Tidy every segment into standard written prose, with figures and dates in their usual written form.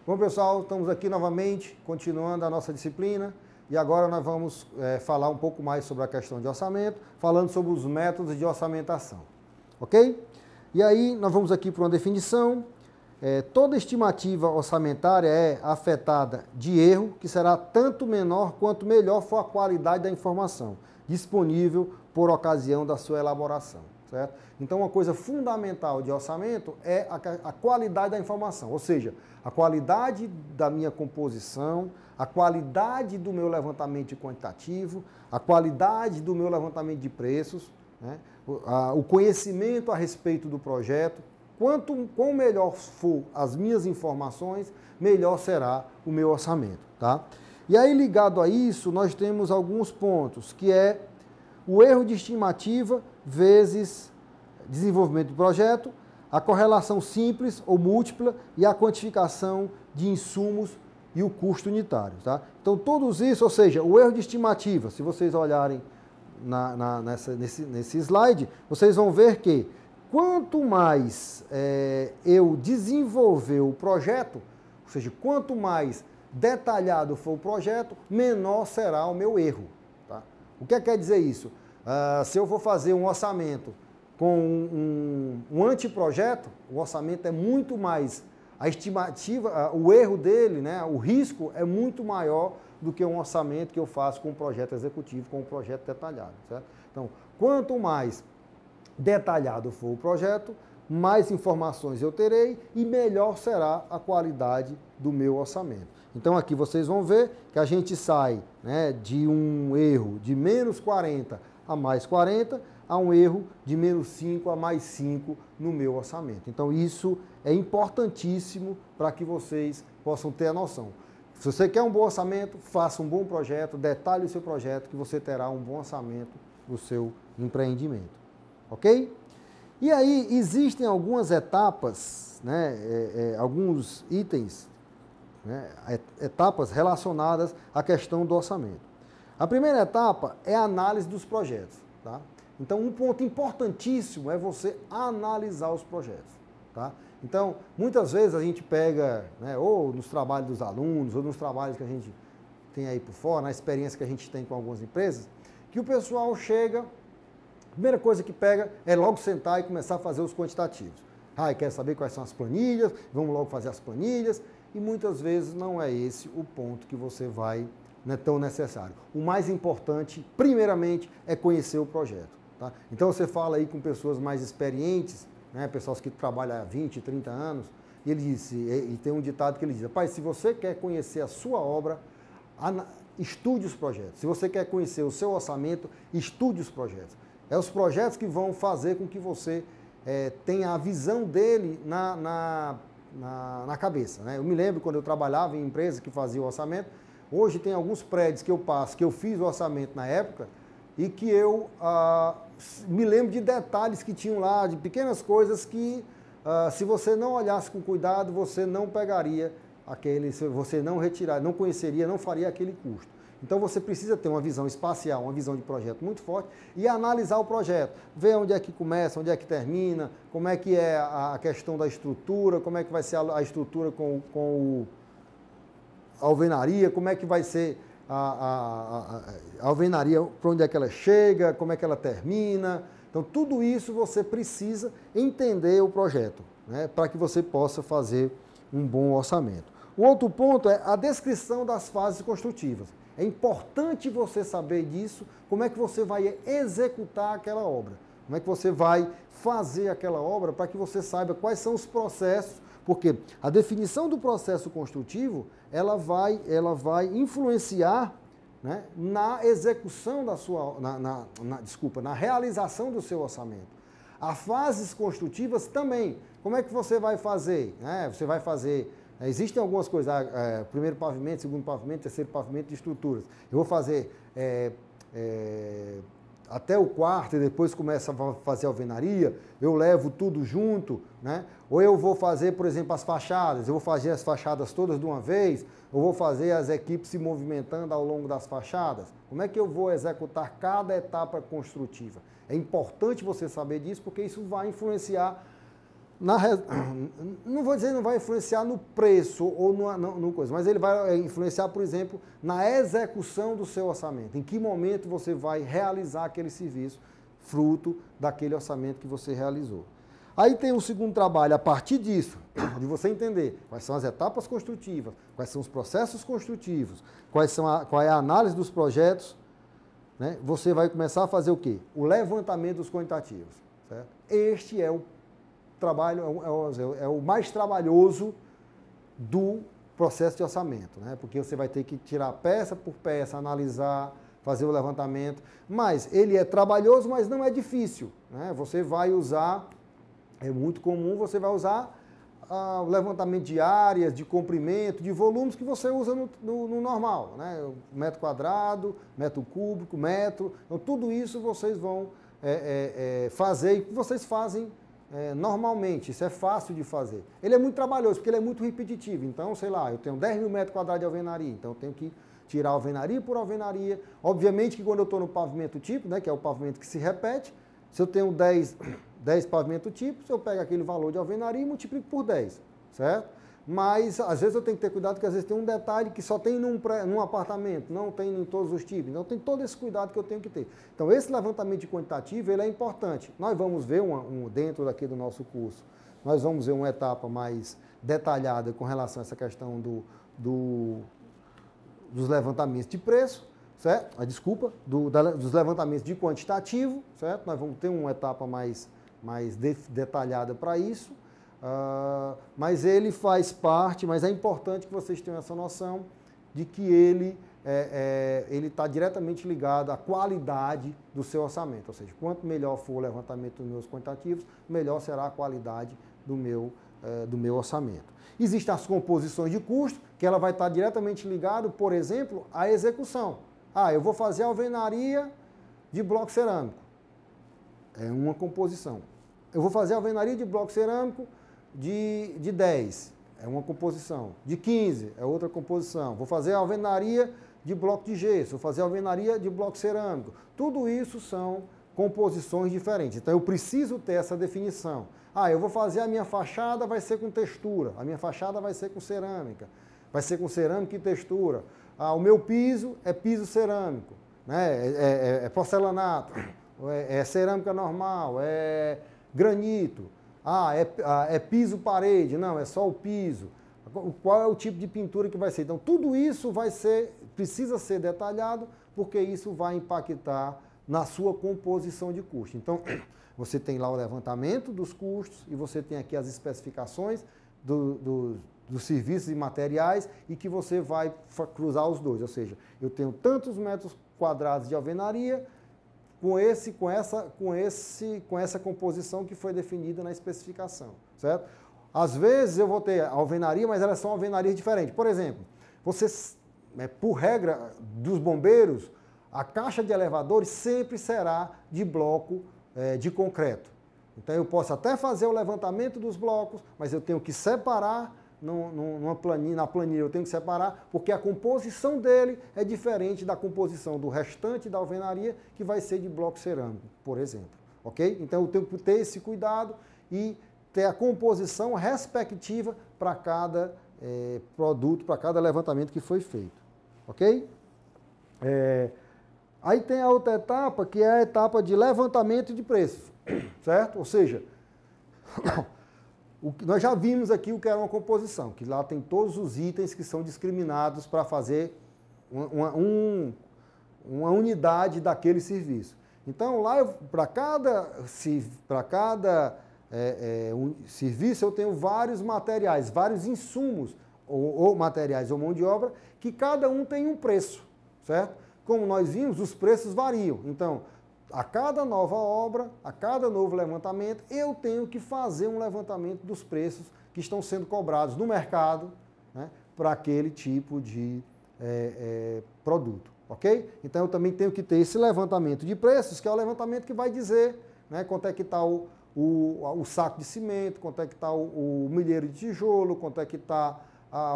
Bom, pessoal, estamos aqui novamente, continuando a nossa disciplina, e agora nós vamos falar um pouco mais sobre a questão de orçamento, falando sobre os métodos de orçamentação, ok? E aí, nós vamos aqui para uma definição. Toda estimativa orçamentária é afetada de erro, que será tanto menor quanto melhor for a qualidade da informação disponível por ocasião da sua elaboração, certo? Então, uma coisa fundamental de orçamento é a qualidade da informação, ou seja, a qualidade da minha composição, a qualidade do meu levantamento quantitativo, a qualidade do meu levantamento de preços, né? O conhecimento a respeito do projeto. Quanto melhor for as minhas informações, melhor será o meu orçamento, tá? E aí, ligado a isso, nós temos alguns pontos, que é o erro de estimativa vezes desenvolvimento do projeto, a correlação simples ou múltipla e a quantificação de insumos e o custo unitário, tá? Então, todos isso, ou seja, o erro de estimativa, se vocês olharem nesse slide, vocês vão ver que quanto mais eu desenvolver o projeto, ou seja, quanto mais detalhado for o projeto, menor será o meu erro. Tá? O que quer dizer isso? Se eu for fazer um orçamento com um anteprojeto, o orçamento é muito mais, a estimativa, o erro dele, né, o risco é muito maior do que um orçamento que eu faço com um projeto executivo, com um projeto detalhado. Certo? Então, quanto mais detalhado for o projeto, mais informações eu terei e melhor será a qualidade do meu orçamento. Então aqui vocês vão ver que a gente sai, né, de um erro de menos 40 a mais 40, a um erro de menos 5 a mais 5 no meu orçamento. Então isso é importantíssimo para que vocês possam ter a noção. Se você quer um bom orçamento, faça um bom projeto, detalhe o seu projeto, que você terá um bom orçamento no seu empreendimento. Ok? E aí existem algumas etapas, né, alguns itens, né, etapas relacionadas à questão do orçamento. A primeira etapa é a análise dos projetos. Tá? Então, um ponto importantíssimo é você analisar os projetos. Tá? Então, muitas vezes a gente pega, né, ou nos trabalhos dos alunos, ou nos trabalhos que a gente tem aí por fora, na experiência que a gente tem com algumas empresas, que o pessoal chega... A primeira coisa que pega é logo sentar e começar a fazer os quantitativos. Quer saber quais são as planilhas, vamos logo fazer as planilhas, e muitas vezes não é esse o ponto que você vai, não é tão necessário. O mais importante, primeiramente, é conhecer o projeto. Tá? Então você fala aí com pessoas mais experientes, né, pessoas que trabalham há 20, 30 anos, e ele disse, e tem um ditado que ele diz: rapaz, se você quer conhecer a sua obra, estude os projetos. Se você quer conhecer o seu orçamento, estude os projetos. É os projetos que vão fazer com que você tenha a visão dele na cabeça. Né? Eu me lembro quando eu trabalhava em empresa que fazia o orçamento. Hoje tem alguns prédios que eu passo, que eu fiz o orçamento na época, e que eu me lembro de detalhes que tinham lá, de pequenas coisas que, se você não olhasse com cuidado, você não pegaria aquele, você não retiraria, não conheceria, não faria aquele custo. Então você precisa ter uma visão espacial, uma visão de projeto muito forte e analisar o projeto, ver onde é que começa, onde é que termina, como é que é a questão da estrutura, como é que vai ser a estrutura com a alvenaria, como é que vai ser a alvenaria, para onde é que ela chega, como é que ela termina. Então tudo isso você precisa entender o projeto, né, para que você possa fazer um bom orçamento. O outro ponto é a descrição das fases construtivas. É importante você saber disso, como é que você vai executar aquela obra, como é que você vai fazer aquela obra para que você saiba quais são os processos, porque a definição do processo construtivo, ela vai influenciar, né, na execução da sua, na realização do seu orçamento. As fases construtivas também, como é que você vai fazer? Você vai fazer... Existem algumas coisas, primeiro pavimento, segundo pavimento, terceiro pavimento de estruturas. Eu vou fazer até o quarto e depois começo a fazer a alvenaria, eu levo tudo junto, né? Ou eu vou fazer, por exemplo, as fachadas, eu vou fazer as fachadas todas de uma vez, ou vou fazer as equipes se movimentando ao longo das fachadas. Como é que eu vou executar cada etapa construtiva? É importante você saber disso, porque isso vai influenciar Não vou dizer que não vai influenciar no preço ou no coisa, mas ele vai influenciar, por exemplo, na execução do seu orçamento. Em que momento você vai realizar aquele serviço, fruto daquele orçamento que você realizou. Aí tem o segundo trabalho, a partir disso, de você entender quais são as etapas construtivas, quais são os processos construtivos, qual é a análise dos projetos, né? Você vai começar a fazer o quê? O levantamento dos quantitativos. Certo? Este é o trabalho, é o mais trabalhoso do processo de orçamento, né? Porque você vai ter que tirar peça por peça, analisar, fazer o levantamento, mas ele é trabalhoso, mas não é difícil, né? Você vai usar, é muito comum, você vai usar o levantamento de áreas, de comprimento, de volumes que você usa no normal, né? Metro quadrado, metro cúbico, metro, então tudo isso vocês vão fazer e que vocês fazem normalmente, isso é fácil de fazer. Ele é muito trabalhoso, porque ele é muito repetitivo, então, sei lá, eu tenho 10 mil metros quadrados de alvenaria, então eu tenho que tirar alvenaria por alvenaria. Obviamente que quando eu estou no pavimento tipo, né, que é o pavimento que se repete, se eu tenho 10 pavimentos tipos, eu pego aquele valor de alvenaria e multiplico por 10, certo? Mas, às vezes, eu tenho que ter cuidado, porque às vezes tem um detalhe que só tem num apartamento, não tem em todos os tipos. Então, tem todo esse cuidado que eu tenho que ter. Então, esse levantamento de quantitativo, ele é importante. Nós vamos ver, dentro daqui do nosso curso, nós vamos ver uma etapa mais detalhada com relação a essa questão dos levantamentos de preço, certo? Dos levantamentos de quantitativo, certo? Nós vamos ter uma etapa mais detalhada para isso. Mas ele faz parte, mas é importante que vocês tenham essa noção de que ele está diretamente ligado à qualidade do seu orçamento, ou seja, quanto melhor for o levantamento dos meus quantitativos, melhor será a qualidade do meu orçamento. Existem as composições de custo, que ela vai estar diretamente ligado, por exemplo, à execução. Eu vou fazer a alvenaria de bloco cerâmico, é uma composição. Eu vou fazer a alvenaria de bloco cerâmico de 10, é uma composição. De 15, é outra composição. Vou fazer a alvenaria de bloco de gesso, vou fazer a alvenaria de bloco cerâmico. Tudo isso são composições diferentes. Então, eu preciso ter essa definição. Eu vou fazer a minha fachada, vai ser com textura. A minha fachada vai ser com cerâmica. Vai ser com cerâmica e textura. O meu piso é piso cerâmico, né? É porcelanato, é cerâmica normal, é granito. É piso parede, não, é só o piso. Qual é o tipo de pintura que vai ser? Então, tudo isso precisa ser detalhado, porque isso vai impactar na sua composição de custo. Então, você tem lá o levantamento dos custos e você tem aqui as especificações dos serviços e materiais e que você vai cruzar os dois. Ou seja, eu tenho tantos metros quadrados de alvenaria, com essa composição que foi definida na especificação, certo? Às vezes eu vou ter alvenaria, mas elas são alvenarias diferentes. Por exemplo, por regra dos bombeiros, a caixa de elevadores sempre será de bloco de concreto. Então eu posso até fazer o levantamento dos blocos, mas eu tenho que separar na planilha eu tenho que separar, porque a composição dele é diferente da composição do restante da alvenaria, que vai ser de bloco cerâmico, por exemplo. Ok? Então eu tenho que ter esse cuidado e ter a composição respectiva para cada produto, para cada levantamento que foi feito. Ok? Aí tem a outra etapa, que é a etapa de levantamento de preços, certo? Ou seja, nós já vimos aqui o que era uma composição, que lá tem todos os itens que são discriminados para fazer uma unidade daquele serviço. Então, lá, para cada serviço, eu tenho vários materiais, vários insumos, ou materiais ou mão de obra, que cada um tem um preço, certo? Como nós vimos, os preços variam. Então, a cada nova obra, a cada novo levantamento, eu tenho que fazer um levantamento dos preços que estão sendo cobrados no mercado, né, para aquele tipo de produto, ok? Então eu também tenho que ter esse levantamento de preços, que é o levantamento que vai dizer, né, quanto é que está o saco de cimento, quanto é que está o milheiro de tijolo, quanto é que está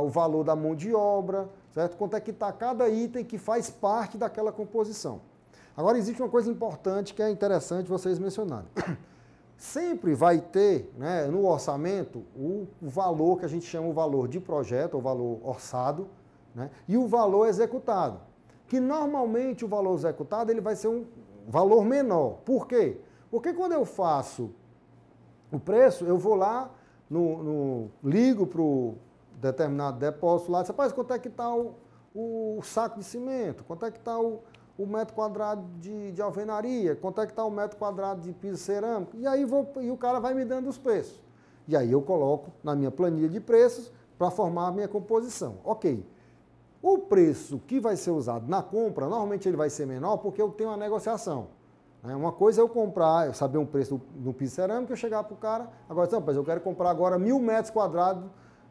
o valor da mão de obra, certo? Quanto é que está cada item que faz parte daquela composição. Agora, existe uma coisa importante que é interessante vocês mencionarem. sempre vai ter, né, no orçamento o valor que a gente chama o valor de projeto, o valor orçado, né, e o valor executado. Que normalmente o valor executado ele vai ser um valor menor. Por quê? Porque quando eu faço o preço, eu vou lá, ligo para o determinado depósito lá, rapaz, quanto é que está o saco de cimento? Quanto é que está o metro quadrado de alvenaria? Quanto é que está o metro quadrado de piso cerâmico? E aí o cara vai me dando os preços. E aí eu coloco na minha planilha de preços para formar a minha composição. Ok. O preço que vai ser usado na compra, normalmente ele vai ser menor porque eu tenho uma negociação. Uma coisa é eu comprar, eu saber um preço no piso cerâmico, eu chegar para o cara, agora, não, mas eu quero comprar agora 1.000 metros quadrados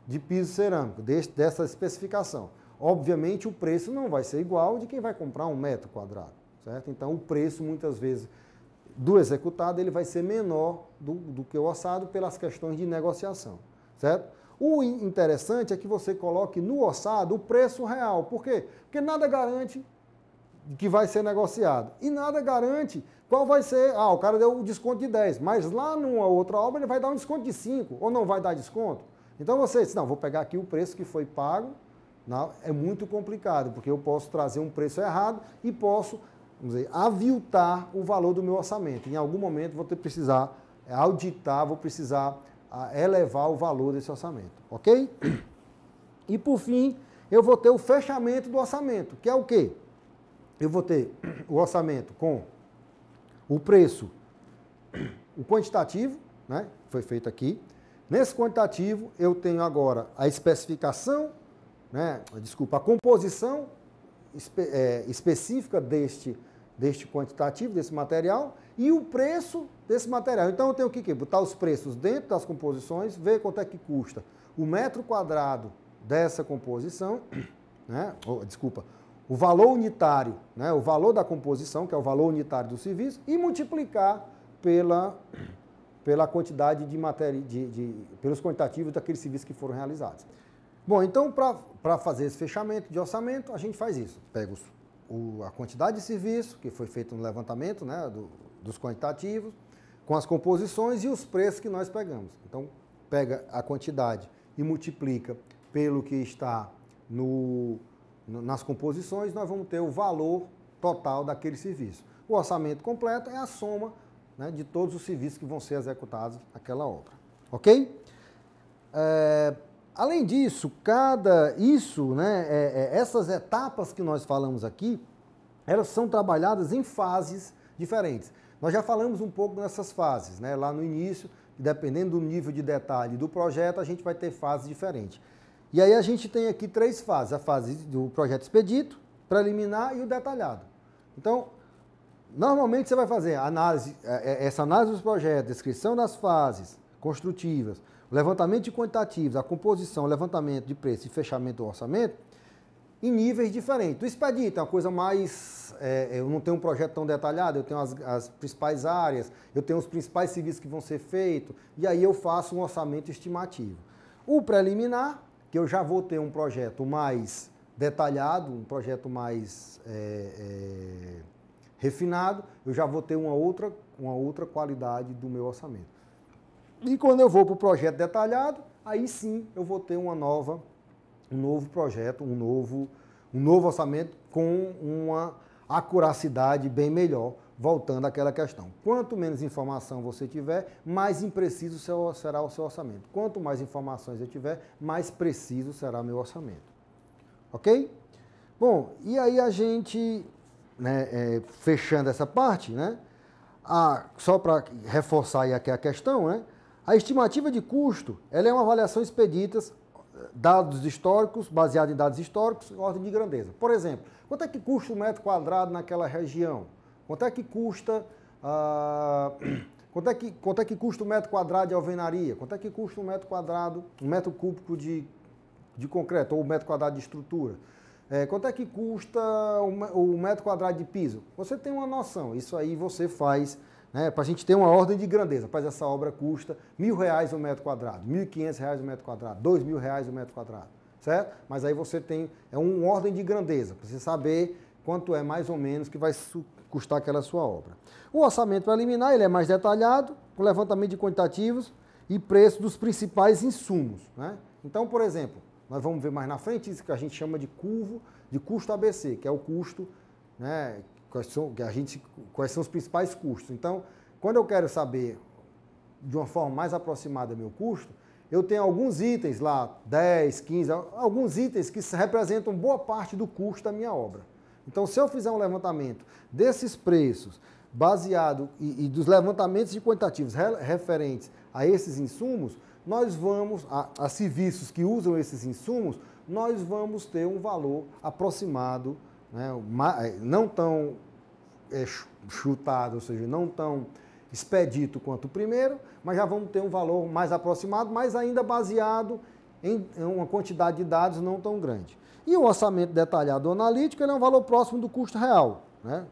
de piso cerâmico, dessa especificação. Obviamente o preço não vai ser igual de quem vai comprar 1 metro quadrado, certo? Então o preço muitas vezes do executado ele vai ser menor do que o orçado pelas questões de negociação, certo? O interessante é que você coloque no orçado o preço real. Por quê? Porque nada garante que vai ser negociado. E nada garante qual vai ser. Ah, o cara deu um desconto de 10, mas lá numa outra obra ele vai dar um desconto de 5, ou não vai dar desconto. Então você diz, não, vou pegar aqui o preço que foi pago. Não, é muito complicado, porque eu posso trazer um preço errado e posso, vamos dizer, aviltar o valor do meu orçamento. Em algum momento vou precisar auditar, vou precisar elevar o valor desse orçamento, ok? E por fim, eu vou ter o fechamento do orçamento, que é o quê? Eu vou ter o orçamento com o preço, o quantitativo, né? Foi feito aqui. Nesse quantitativo, eu tenho agora a especificação, né? Desculpa, a composição específica deste quantitativo, desse material, e o preço desse material. Então eu tenho que botar os preços dentro das composições, ver quanto é que custa o metro quadrado dessa composição, né? Desculpa, o valor unitário, né? O valor da composição, que é o valor unitário do serviço, e multiplicar pela quantidade de matéria, pelos quantitativos daqueles serviços que foram realizados. Bom, então para fazer esse fechamento de orçamento, a gente faz isso. Pega a quantidade de serviço, que foi feito no levantamento, né, dos quantitativos, com as composições e os preços que nós pegamos. Então, pega a quantidade e multiplica pelo que está nas composições, nós vamos ter o valor total daquele serviço. O orçamento completo é a soma, né, de todos os serviços que vão ser executados naquela obra. Ok? Além disso, essas etapas que nós falamos aqui, elas são trabalhadas em fases diferentes. Nós já falamos um pouco nessas fases, né? Lá no início, dependendo do nível de detalhe do projeto, a gente vai ter fases diferentes. E aí a gente tem aqui 3 fases, a fase do projeto expedito, preliminar e o detalhado. Então, normalmente você vai fazer essa análise dos projetos, descrição das fases construtivas, o levantamento de quantitativos, a composição, o levantamento de preço e fechamento do orçamento, em níveis diferentes. O expedito é uma coisa mais... eu não tenho um projeto tão detalhado, eu tenho as principais áreas, eu tenho os principais serviços que vão ser feitos, e aí eu faço um orçamento estimativo. O preliminar, que eu já vou ter um projeto mais detalhado, um projeto mais refinado, eu já vou ter uma outra qualidade do meu orçamento. E quando eu vou para o projeto detalhado, aí sim eu vou ter um novo projeto, um novo orçamento com uma acuracidade bem melhor, voltando àquela questão. Quanto menos informação você tiver, mais impreciso será o seu orçamento. Quanto mais informações eu tiver, mais preciso será meu orçamento. Ok? Bom, e aí a gente, né, fechando essa parte, né, só para reforçar aí aqui a questão, né, a estimativa de custo, ela é uma avaliação expedita, dados históricos, baseado em dados históricos, ordem de grandeza. Por exemplo, quanto é que custa um metro quadrado naquela região? Quanto é que custa quanto é que custa um metro quadrado de alvenaria? Quanto é que custa um metro cúbico de concreto ou um metro quadrado de estrutura? Quanto é que custa o metro quadrado de piso? Você tem uma noção, isso aí você faz, né, para a gente ter uma ordem de grandeza. Mas essa obra custa R$1.000 o metro quadrado, R$1.500 o metro quadrado, R$2.000 o metro quadrado, certo? Mas aí você tem uma ordem de grandeza, para você saber quanto é mais ou menos que vai custar aquela sua obra. O orçamento preliminar ele é mais detalhado, com levantamento de quantitativos e preço dos principais insumos, né? Então, por exemplo, nós vamos ver mais na frente isso que a gente chama de curva de custo ABC, que é o custo, né, quais são os principais custos. Então, quando eu quero saber de uma forma mais aproximada meu custo, eu tenho alguns itens lá, 10, 15, alguns itens que representam boa parte do custo da minha obra. Então, se eu fizer um levantamento desses preços, baseado e dos levantamentos de quantitativos referentes a esses insumos, nós vamos, a serviços que usam esses insumos, nós vamos ter um valor aproximado, né, não tão chutado, ou seja, não tão expedito quanto o primeiro, mas já vamos ter um valor mais aproximado, mas ainda baseado em uma quantidade de dados não tão grande. E o orçamento detalhado ou analítico ele é um valor próximo do custo real, né?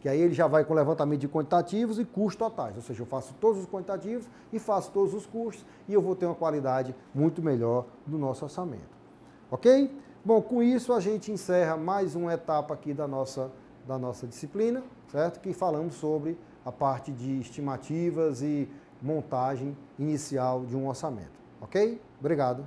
Que aí ele já vai com levantamento de quantitativos e custos totais, ou seja, eu faço todos os quantitativos e faço todos os custos e eu vou ter uma qualidade muito melhor do nosso orçamento. Ok? Bom, com isso a gente encerra mais uma etapa aqui da nossa disciplina, certo? Que falamos sobre a parte de estimativas e montagem inicial de um orçamento. Ok? Obrigado.